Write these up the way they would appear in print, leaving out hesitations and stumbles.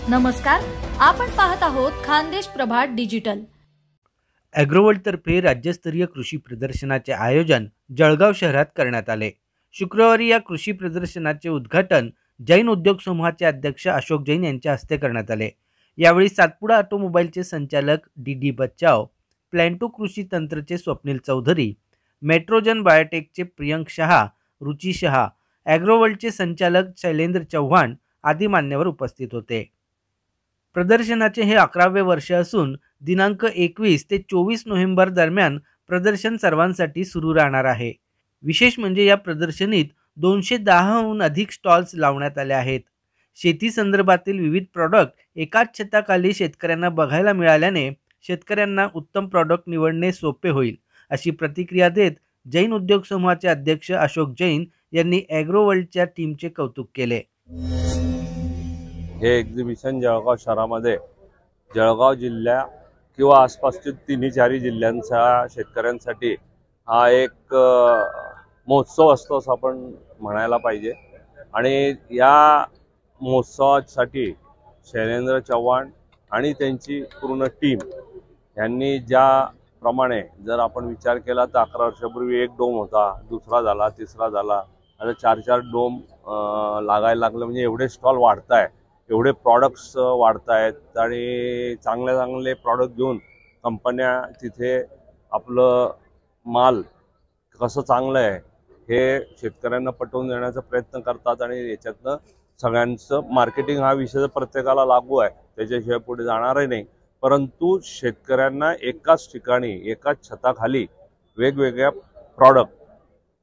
नमस्कार, आपण पाहत आहोत खानदेश प्रभात डिजिटल। ॲग्रोवर्ल्ड तर्फे राज्यस्तरीय कृषी प्रदर्शनाचे आयोजन जळगाव शहरात करण्यात आले। शुक्रवारी या कृषी प्रदर्शनाचे उद्घाटन जैन उद्योग समूहाचे अध्यक्ष अशोक जैन यांच्या हस्ते करण्यात आले। यावेळी सातपुडा ऑटोमोबाईलचे संचालक डी बच्चाव, प्लॅन्टो कृषी तंत्रचे स्वप्नील चौधरी, मेट्रोजन बायोटेकचे प्रियंक शहा, रुची शहा, ॲग्रोवर्ल्डचे संचालक शैलेंद्र चव्हाण आदी मान्यवर उपस्थित होते। प्रदर्शनाचे हे 11वे वर्ष असून दिनांक 21 ते 24 नोव्हेंबर दरम्यान प्रदर्शन सर्वांसाठी सुरू राहणार आहे। विशेष म्हणजे या प्रदर्शनीत 210हून अधिक स्टॉल्स लावण्यात आले आहेत। शेती संदर्भातील विविध प्रॉडक्ट एकाच छताखाली शेतकऱ्यांना बघायला मिळाल्याने शेतकऱ्यांना उत्तम प्रॉडक्ट निवडणे सोपे होईल, अशी प्रतिक्रिया देत जैन उद्योग समूहाचे अध्यक्ष अशोक जैन यांनी ॲग्रोवर्ल्डच्या टीमचे कौतुक केले। हे एक्झिबिशन जळगाव शहरामध्ये जळगाव जिल्हा किंवा आसपासच्या 3-4 जिल्ह्यांच्या शेतकऱ्यांसाठी हा एक महोत्सव असतो असं आपण म्हणायला पाहिजे। आणि या महोत्सवासाठी शैलेंद्र चव्हाण आणि त्यांची पूर्ण टीम यांनी ज्याप्रमाणे जर आपण विचार केला तर 11 वर्षापूर्वी एक डोम होता, दुसरा झाला, तिसरा झाला, आता 4-4 डोम लागायला लागले। म्हणजे एवढे स्टॉल वाढत आहे, एवढे प्रॉडक्ट्स वाढत आहेत आणि चांगले चांगले प्रॉडक्ट घेऊन कंपन्या तिथे आपलं माल कसं चांगलं आहे हे शेतकऱ्यांना पटवून देण्याचा प्रयत्न करतात। आणि याच्यातनं सगळ्यांचं मार्केटिंग हा विषय प्रत्येकाला लागू आहे, त्याच्याशिवाय पुढे जाणारही नाही। परंतु शेतकऱ्यांना एकाच ठिकाणी एकाच छताखाली वेगवेगळ्या प्रॉडक्ट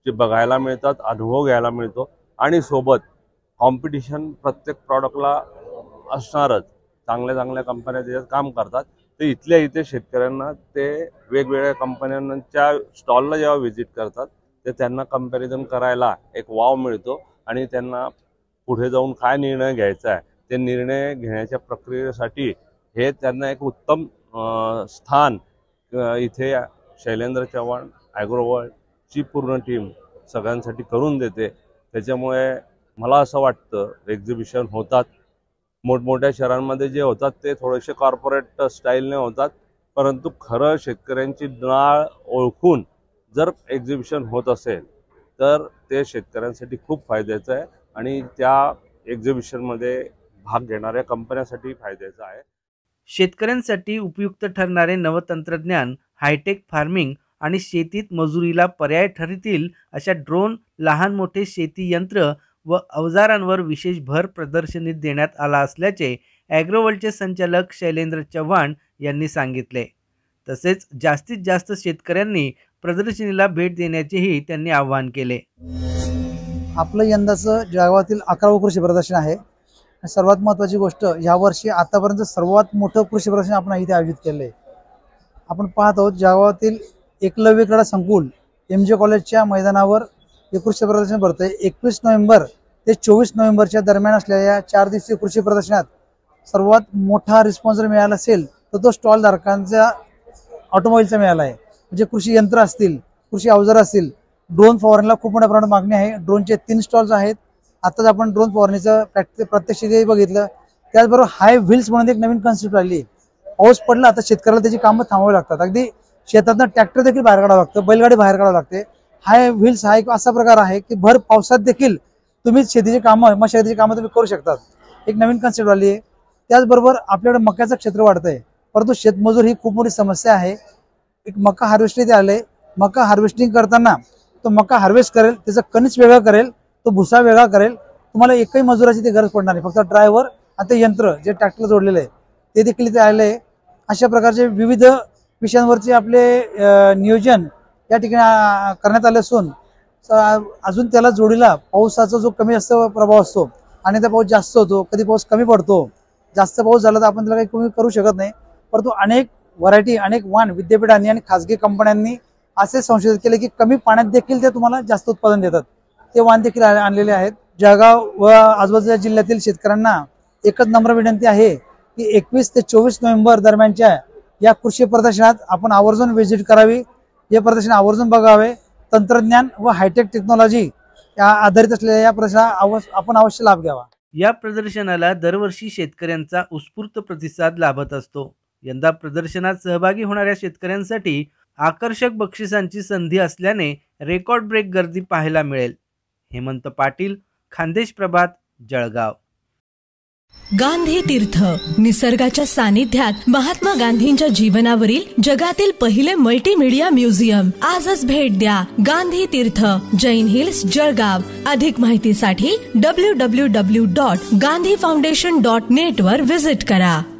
जे बघायला मिळतात, अनुभव घ्यायला मिळतो आणि सोबत कॉम्पिटिशन प्रत्येक प्रॉडक्टला असणारच। चांगल्या कंपन्या त्याच्यात काम करतात, तर इथल्या इथे शेतकऱ्यांना ते वेगवेगळ्या कंपन्यांच्या स्टॉलला जेव्हा व्हिजिट करतात ते त्यांना कंपॅरिझन करायला एक वाव मिळतो आणि त्यांना पुढे जाऊन काय निर्णय घ्यायचा आहे ते निर्णय घेण्याच्या प्रक्रियेसाठी हे त्यांना एक उत्तम स्थान इथे शैलेंद्र चव्हाण ॲग्रोवर्ल्डची पूर्ण टीम सगळ्यांसाठी करून देते। त्याच्यामुळे मला असं वाटतं एक्झिबिशन होतात, मोठमोठ्या शहरांमध्ये जे होतात ते थोडेसे कॉर्पोरेट स्टाईलने होतात, परंतु खरं शेतकऱ्यांची नाळ ओळखून जर एक्झिबिशन होत असेल तर ते शेतकऱ्यांसाठी खूप फायद्याचं आहे आणि त्या एक्झिबिशनमध्ये भाग घेणाऱ्या कंपन्यांसाठी फायद्याचं आहे। शेतकऱ्यांसाठी उपयुक्त ठरणारे नवतंत्रज्ञान, हायटेक फार्मिंग आणि शेतीत मजुरीला पर्याय ठरतील अशा ड्रोन, लहान मोठे शेती यंत्र व अवजारांवर विशेष भर प्रदर्शनीत देण्यात आला असल्याचे ॲग्रोवर्ल्डचे संचालक शैलेंद्र चव्हाण यांनी सांगितले। तसेच जास्तीत जास्त शेतकऱ्यांनी प्रदर्शनीला भेट देण्याचेही त्यांनी आवाहन केले। आपलं यंदाचं जळगावातील 11वं कृषी प्रदर्शन आहे। सर्वात महत्त्वाची गोष्ट, यावर्षी आतापर्यंत सर्वात मोठं कृषी प्रदर्शन आपण इथे आयोजित केलं आहे। आपण पाहत आहोत जळगावातील एकलव्य क्रीडा संकुल MJ कॉलेजच्या मैदानावर हे कृषी प्रदर्शन भरतंय। 21 नोव्हेंबर ते 24 नोव्हेंबरच्या दरम्यान असलेल्या या 4 दिवसीय कृषी प्रदर्शनात सर्वात मोठा रिस्पॉन्स जर मिळाला असेल तर तो स्टॉल धारकांचा ऑटोमोबाईलचा मिळाला आहे। म्हणजे कृषी यंत्र असतील, कृषी अवजार असतील, ड्रोन फवारणीला खूप मोठ्या प्रमाणात मागणी आहे। ड्रोनचे 3 स्टॉल्स आहेत। आताच आपण ड्रोन फवारणीचं प्रात्यक्षिकही बघितलं। त्याचबरोबर हाय व्हील्स म्हणून एक नवीन कन्सेप्ट आली। पाऊस पडला तर शेतकऱ्याला त्याची कामं थांबवावी लागतात, अगदी शेतातनं ट्रॅक्टर देखील बाहेर काढावं लागतं, बैलगाडी बाहेर काढावं लागते। हाय व्हील्स हा एक असा प्रकार आहे की भर पावसात देखील तुम्ही शेतीची कामं, मशागतीची कामं तुम्ही करू शकतात। एक नवीन कन्सेप्ट आली आहे। त्याचबरोबर आपल्याकडे मक्याचं क्षेत्र वाढतंय, परंतु शेतमजूर ही खूप मोठी समस्या आहे। एक मका हार्वेस्टिंग आले, मका हार्वेस्टिंग करताना तो मका हार्वेस्ट करेल, त्याचं कणीस वेगळं करेल, तो भुसा वेगळा करेल, तुम्हाला एकही मजुराची ती गरज पडणार नाही। फक्त ड्रायव्हर आणि ते यंत्र जे ट्रॅक्टरला जोडलेलं आहे ते देखील इथे आले आहे। अशा प्रकारचे विविध विषयांवरचे आपले नियोजन या ठिकाणी करण्यात आले असून अजून त्याला जोडीला पावसाचा जो कमी जास्त प्रभाव असतो आणि त्या पाऊस जास्त होतो, कधी पाऊस कमी पडतो। जास्त पाऊस झाला तर आपण त्याला काही कमी करू शकत नाही, परंतु अनेक व्हरायटी, अनेक वाण विद्यापीठांनी आणि खाजगी कंपन्यांनी असे संशोधित केले की कमी पाण्यात देखील ते तुम्हाला जास्त उत्पादन देतात। ते वाण देखील आणलेले आहेत। जळगाव व आजूबाजूच्या जिल्ह्यातील शेतकऱ्यांना एकच नम्र विनंती आहे की 21 ते 24 नोव्हेंबर दरम्यानच्या या कृषी प्रदर्शनात आपण आवर्जून व्हिजिट करावी, हे प्रदर्शन आवर्जून बघावे। तंत्रज्ञान व हायटेक टेक्नॉलॉजी या आधारित असलेल्या या प्रदर्शनात आपण अवश्य लाभ घ्यावा। या प्रदर्शनाला दरवर्षी शेतकऱ्यांचा उत्स्फूर्त प्रतिसाद लाभत असतो. यंदा प्रदर्शनात सहभागी होणाऱ्या शेतकऱ्यांसाठी आकर्षक बक्षिसांची संधी असल्याने रेकॉर्ड ब्रेक गर्दी पाहायला मिळेल. हेमंत पाटील, खानदेश प्रभात, जळगाव. गांधी तीर्थ, निसर्गाच्या सानिध्यात महात्मा गांधींच्या जीवनावरील जगातील पहिले मल्टीमीडिया म्युझियम. आजच भेट द्या. गांधी तीर्थ, जैन हिल्स, जळगाव. अधिक माहितीसाठी www.gandhifoundation.net वर व्हिजिट करा.